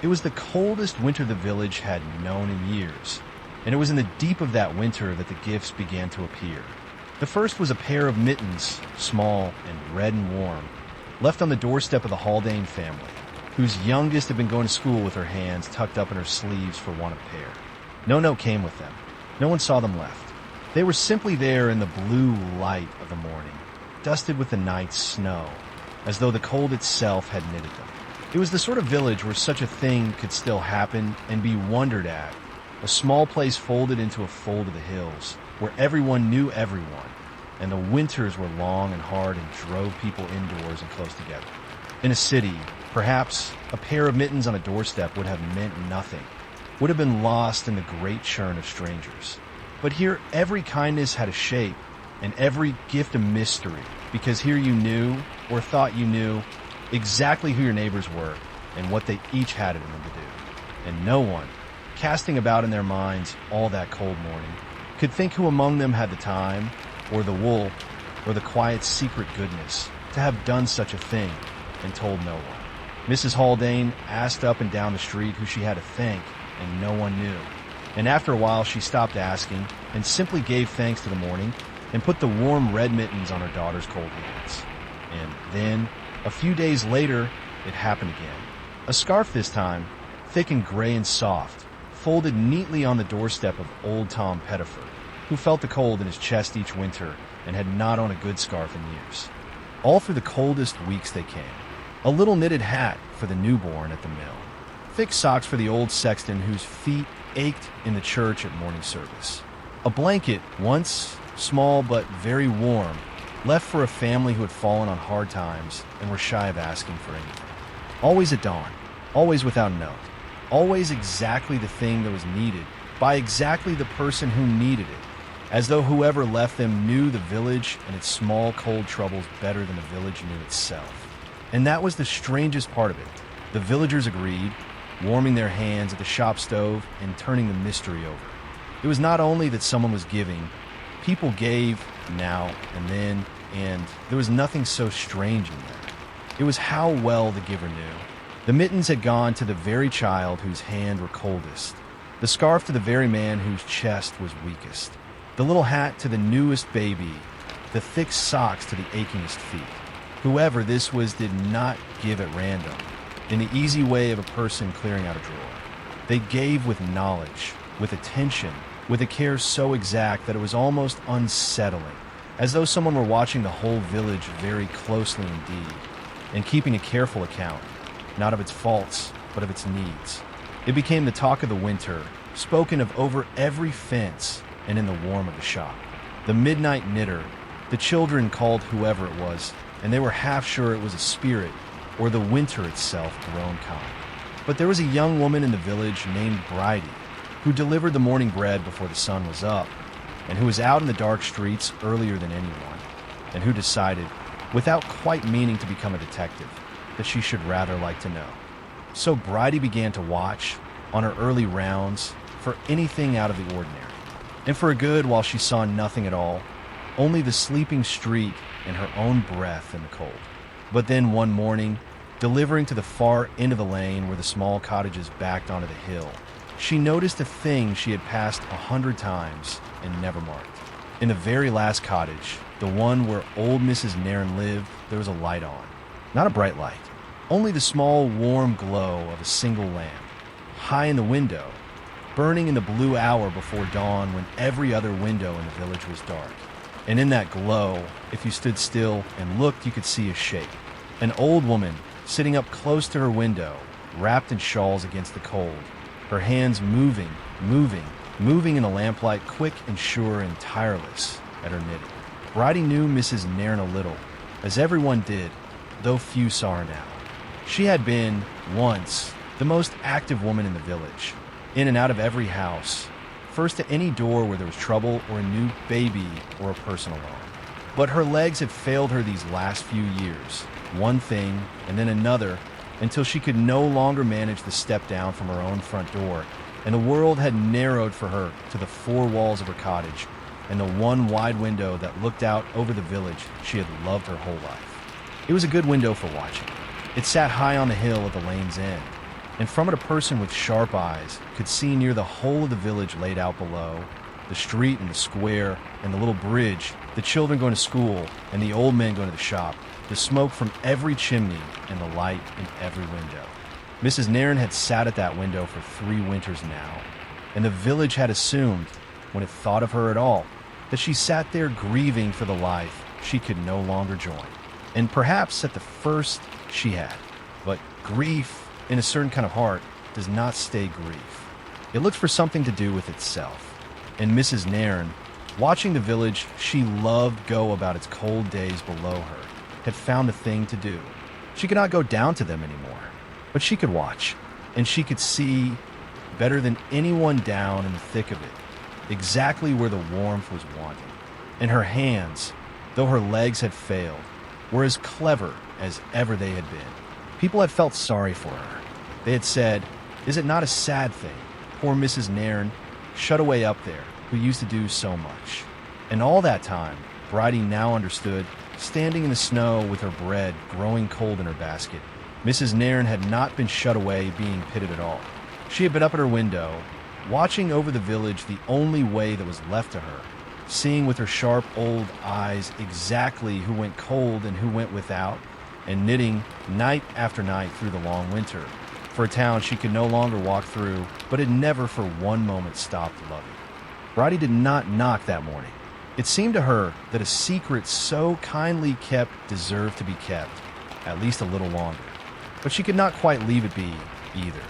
It was the coldest winter the village had known in years, and it was in the deep of that winter that the gifts began to appear. The first was a pair of mittens, small and red and warm, left on the doorstep of the Haldane family, whose youngest had been going to school with her hands tucked up in her sleeves for want of a pair. No note came with them. No one saw them left. They were simply there in the blue light of the morning, dusted with the night's snow, as though the cold itself had knitted them. It was the sort of village where such a thing could still happen and be wondered at, a small place folded into a fold of the hills, where everyone knew everyone, and the winters were long and hard and drove people indoors and close together. In a city, perhaps a pair of mittens on a doorstep would have meant nothing, would have been lost in the great churn of strangers. But here, every kindness had a shape, and every gift a mystery, because here you knew, or thought you knew, exactly who your neighbors were and what they each had it in them to do. And no one, casting about in their minds all that cold morning, could think who among them had the time, or the wool, or the quiet secret goodness to have done such a thing and told no one. Mrs. Haldane asked up and down the street who she had to thank, and no one knew. And after a while she stopped asking and simply gave thanks to the morning and put the warm red mittens on her daughter's cold hands. And then, a few days later, it happened again. A scarf this time, thick and gray and soft, folded neatly on the doorstep of old Tom Pettiford, who felt the cold in his chest each winter and had not owned a good scarf in years. All through the coldest weeks they came. A little knitted hat for the newborn at the mill. Thick socks for the old sexton whose feet ached in the church at morning service. A blanket, once small but very warm, left for a family who had fallen on hard times and were shy of asking for anything. Always at dawn, always without a note, always exactly the thing that was needed by exactly the person who needed it, as though whoever left them knew the village and its small cold troubles better than the village knew itself. And that was the strangest part of it. The villagers agreed, warming their hands at the shop stove and turning the mystery over. It was not only that someone was giving, people gave now and then, and there was nothing so strange in that. It was how well the giver knew. The mittens had gone to the very child whose hand were coldest, the scarf to the very man whose chest was weakest, the little hat to the newest baby, the thick socks to the achingest feet. Whoever this was did not give at random, in the easy way of a person clearing out a drawer. They gave with knowledge, with attention, with a care so exact that it was almost unsettling, as though someone were watching the whole village very closely indeed, and keeping a careful account, not of its faults, but of its needs. It became the talk of the winter, spoken of over every fence and in the warm of the shop. The midnight knitter, the children called whoever it was, and they were half sure it was a spirit, or the winter itself grown kind. But there was a young woman in the village named Bridie, who delivered the morning bread before the sun was up, and who was out in the dark streets earlier than anyone, and who decided, without quite meaning to become a detective, that she should rather like to know. So Bridie began to watch, on her early rounds, for anything out of the ordinary. And for a good while she saw nothing at all, only the sleeping street and her own breath in the cold. But then one morning, delivering to the far end of the lane where the small cottages backed onto the hill, she noticed a thing she had passed 100 times and never marked. In the very last cottage, the one where old Mrs. Nairn lived, there was a light on. Not a bright light, only the small warm glow of a single lamp, high in the window, burning in the blue hour before dawn when every other window in the village was dark. And in that glow, if you stood still and looked, you could see a shape. An old woman sitting up close to her window, wrapped in shawls against the cold, her hands moving in the lamplight, quick and sure and tireless at her knitting. Bridie knew Mrs. Nairn a little, as everyone did, though few saw her now. She had been, once, the most active woman in the village, in and out of every house, first to any door where there was trouble or a new baby or a person alone. But her legs had failed her these last few years, one thing and then another, until she could no longer manage the step down from her own front door, and the world had narrowed for her to the four walls of her cottage and the one wide window that looked out over the village she had loved her whole life. It was a good window for watching. It sat high on the hill at the lane's end, and from it a person with sharp eyes could see near the whole of the village laid out below, the street and the square and the little bridge, the children going to school and the old men going to the shop, the smoke from every chimney and the light in every window. Mrs. Nairn had sat at that window for 3 winters now, and the village had assumed, when it thought of her at all, that she sat there grieving for the life she could no longer join. And perhaps at the first she had. But grief, in a certain kind of heart, does not stay grief. It looks for something to do with itself. And Mrs. Nairn, watching the village she loved go about its cold days below her, had found a thing to do. She could not go down to them anymore, but she could watch, and she could see, better than anyone down in the thick of it, exactly where the warmth was wanting. And her hands, though her legs had failed, were as clever as ever they had been. People had felt sorry for her. They had said, "Is it not a sad thing? Poor Mrs. Nairn, shut away up there, who used to do so much." And all that time, Bridie now understood, standing in the snow with her bread growing cold in her basket, Mrs. Nairn had not been shut away being pitted at all. She had been up at her window, watching over the village the only way that was left to her, seeing with her sharp old eyes exactly who went cold and who went without, and knitting night after night through the long winter, for a town she could no longer walk through, but had never for one moment stopped loving. Bridie did not knock that morning. It seemed to her that a secret so kindly kept deserved to be kept, at least a little longer. But she could not quite leave it be, either.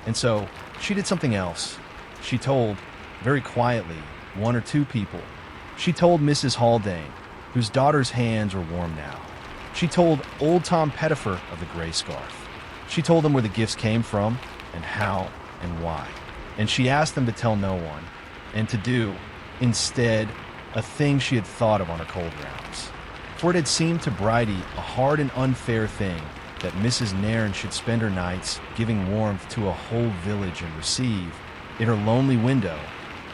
And so, she did something else. She told, very quietly, 1 or 2 people. She told Mrs. Haldane, whose daughter's hands were warm now. She told old Tom Pettifer of the gray scarf. She told them where the gifts came from, and how, and why. And she asked them to tell no one, and to do, instead, a thing she had thought of on her cold rounds. For it had seemed to Bridie a hard and unfair thing that Mrs. Nairn should spend her nights giving warmth to a whole village and receive, in her lonely window,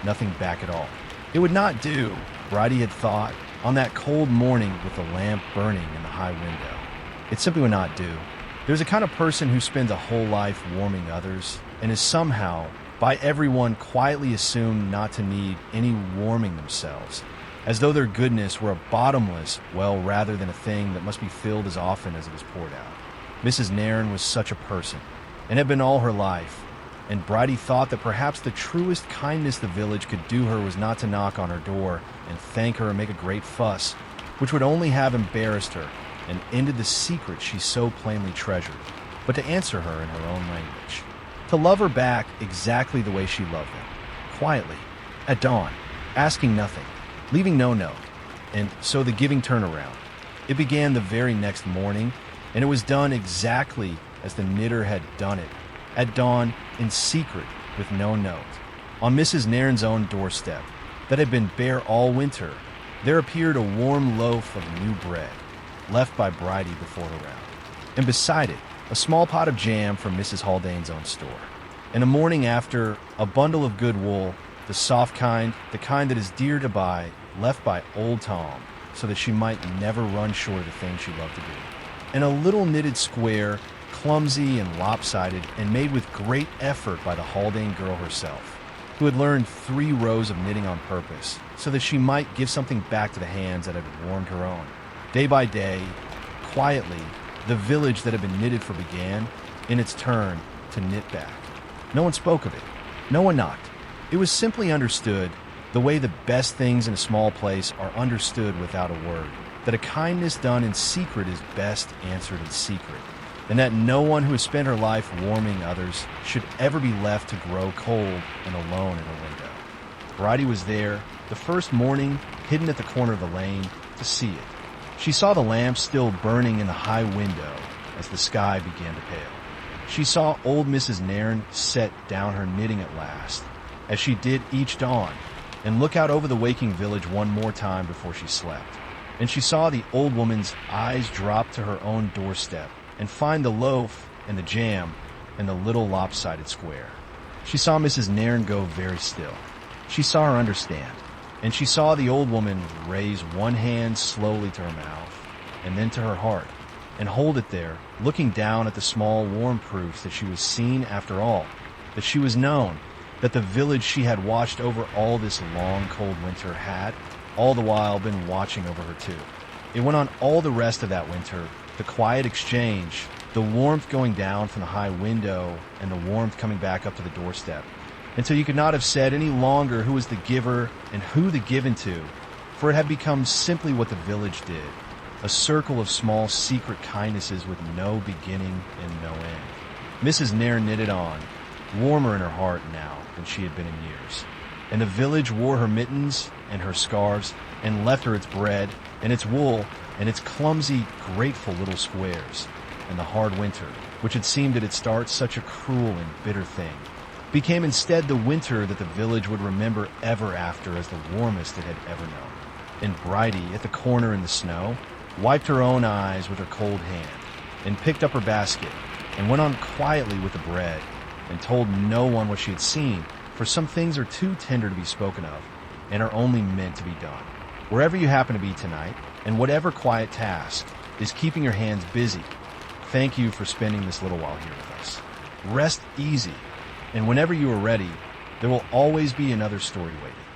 nothing back at all. It would not do, Bridie had thought, on that cold morning with the lamp burning in the high window. It simply would not do. There's a kind of person who spends a whole life warming others, and is somehow, by everyone, quietly assumed not to need any warming themselves, as though their goodness were a bottomless well rather than a thing that must be filled as often as it is poured out. Mrs. Nairn was such a person, and had been all her life, and Bridie thought that perhaps the truest kindness the village could do her was not to knock on her door and thank her and make a great fuss, which would only have embarrassed her and ended the secret she so plainly treasured, but to answer her in her own language, to love her back exactly the way she loved them, quietly, at dawn, asking nothing, leaving no note, and so the giving turnaround. It began the very next morning, and it was done exactly as the knitter had done it, at dawn, in secret, with no note. On Mrs. Nairn's own doorstep, that had been bare all winter, there appeared a warm loaf of new bread, left by Bridie before her round, and beside it, a small pot of jam from Mrs. Haldane's own store. And a morning after, a bundle of good wool, the soft kind, the kind that is dear to buy, left by old Tom, so that she might never run short of the thing she loved to do. And a little knitted square, clumsy and lopsided, and made with great effort by the Haldane girl herself, who had learned 3 rows of knitting on purpose, so that she might give something back to the hands that had warmed her own. Day by day, quietly, the village that had been knitted for began, in its turn, to knit back. No one spoke of it. No one knocked. It was simply understood, the way the best things in a small place are understood without a word, that a kindness done in secret is best answered in secret, and that no one who has spent her life warming others should ever be left to grow cold and alone in her window. Bridie was there, the first morning, hidden at the corner of the lane, to see it. She saw the lamp still burning in the high window as the sky began to pale. She saw old Mrs. Nairn set down her knitting at last, as she did each dawn, and look out over the waking village one more time before she slept. And she saw the old woman's eyes drop to her own doorstep and find the loaf and the jam and the little lopsided square. She saw Mrs. Nairn go very still. She saw her understand, and she saw the old woman raise one hand slowly to her mouth and then to her heart, and hold it there, looking down at the small warm proofs that she was seen after all, that she was known, that the village she had watched over all this long, cold winter had, all the while, been watching over her too. It went on all the rest of that winter, the quiet exchange, the warmth going down from the high window and the warmth coming back up to the doorstep, until you could not have said any longer who was the giver and who the given to, for it had become simply what the village did, a circle of small secret kindnesses with no beginning and no end. Mrs. Nair knitted on, warmer in her heart now than she had been in years, and the village wore her mittens and her scarves and left her its bread and its wool and its clumsy, grateful little squares, and the hard winter, which had seemed at its start such a cruel and bitter thing, became instead the winter that the village would remember ever after as the warmest it had ever known. And Bridie, at the corner in the snow, wiped her own eyes with her cold hand, and picked up her basket, and went on quietly with the bread, and told no one what she had seen, for some things are too tender to be spoken of, and are only meant to be done. Wherever you happen to be tonight, and whatever quiet task is keeping your hands busy, thank you for spending this little while here with us. Rest easy, and whenever you are ready, there will always be another story waiting.